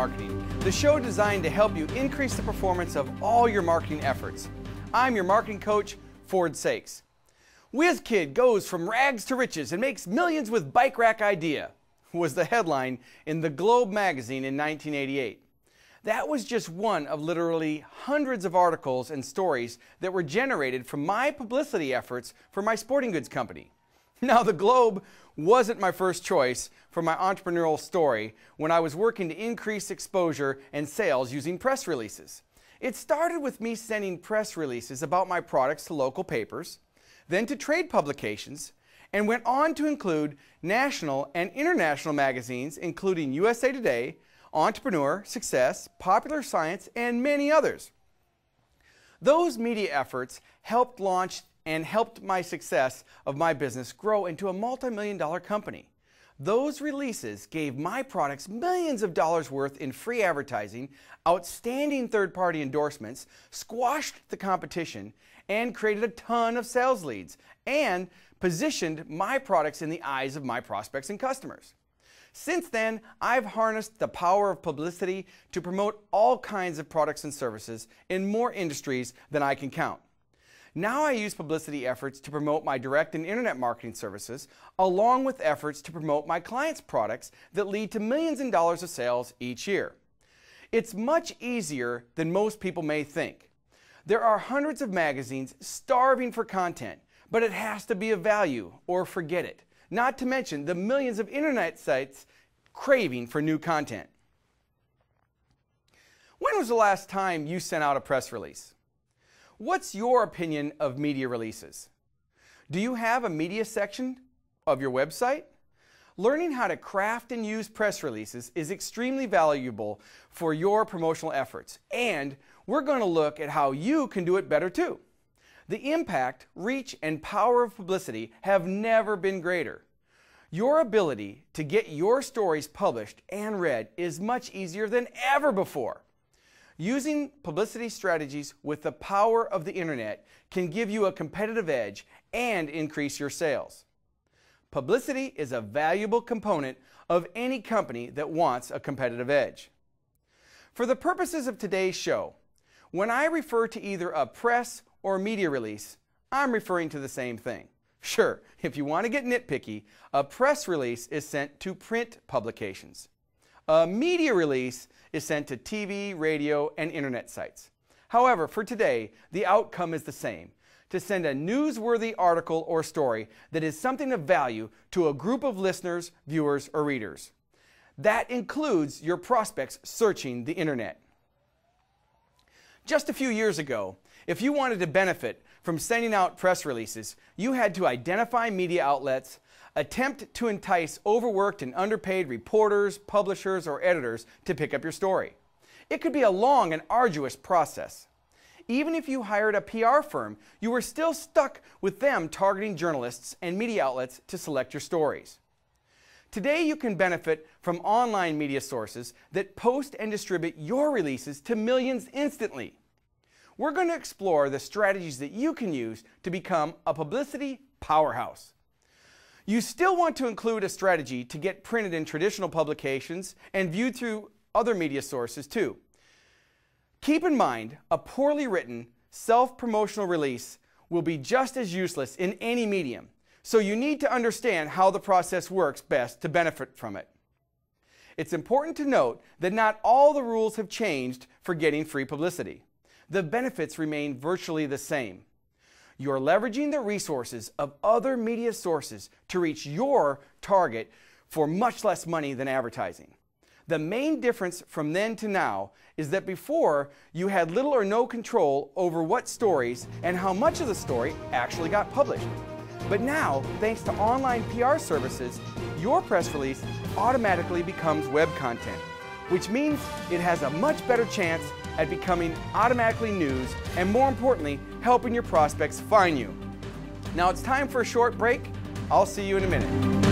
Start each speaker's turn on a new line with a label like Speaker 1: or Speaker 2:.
Speaker 1: Marketing, the show designed to help you increase the performance of all your marketing efforts. I'm your marketing coach, Saeks. Whiz-kid goes from rags to riches and makes millions with bike rack idea, was the headline in the Globe magazine in 1988. That was just one of literally hundreds of articles and stories that were generated from my publicity efforts for my sporting goods company. Now, the Globe wasn't my first choice for my entrepreneurial story when I was working to increase exposure and sales using press releases. It started with me sending press releases about my products to local papers, then to trade publications, and went on to include national and international magazines including USA Today, Entrepreneur, Success, Popular Science, and many others. Those media efforts helped launch and helped my success of my business grow into a multi-million-dollar company. Those releases gave my products millions of dollars worth in free advertising, outstanding third-party endorsements, squashed the competition, and created a ton of sales leads, and positioned my products in the eyes of my prospects and customers. Since then, I've harnessed the power of publicity to promote all kinds of products and services in more industries than I can count. Now I use publicity efforts to promote my direct and internet marketing services, along with efforts to promote my clients' products that lead to millions in dollars of sales each year. It's much easier than most people may think. There are hundreds of magazines starving for content, but it has to be of value or forget it. Not to mention the millions of internet sites craving for new content. When was the last time you sent out a press release? What's your opinion of media releases? Do you have a media section of your website? Learning how to craft and use press releases is extremely valuable for your promotional efforts, and we're going to look at how you can do it better too. The impact, reach, and power of publicity have never been greater. Your ability to get your stories published and read is much easier than ever before. Using publicity strategies with the power of the internet can give you a competitive edge and increase your sales. Publicity is a valuable component of any company that wants a competitive edge. For the purposes of today's show, when I refer to either a press or media release, I'm referring to the same thing. Sure, if you want to get nitpicky, a press release is sent to print publications. A media release is sent to TV, radio, and internet sites. However, for today, the outcome is the same: to send a newsworthy article or story that is something of value to a group of listeners, viewers, or readers. That includes your prospects searching the internet. Just a few years ago, if you wanted to benefit from sending out press releases, you had to identify media outlets, attempt to entice overworked and underpaid reporters, publishers, or editors to pick up your story. It could be a long and arduous process. Even if you hired a PR firm, you were still stuck with them targeting journalists and media outlets to select your stories. Today, you can benefit from online media sources that post and distribute your releases to millions instantly. We're going to explore the strategies that you can use to become a publicity powerhouse. You still want to include a strategy to get printed in traditional publications and viewed through other media sources too. Keep in mind, a poorly written, self-promotional release will be just as useless in any medium, so you need to understand how the process works best to benefit from it. It's important to note that not all the rules have changed for getting free publicity. The benefits remain virtually the same. You're leveraging the resources of other media sources to reach your target for much less money than advertising. The main difference from then to now is that before, you had little or no control over what stories and how much of the story actually got published. But now, thanks to online PR services, your press release automatically becomes web content, which means it has a much better chance at becoming automatically news and, more importantly, helping your prospects find you. Now it's time for a short break. I'll see you in a minute.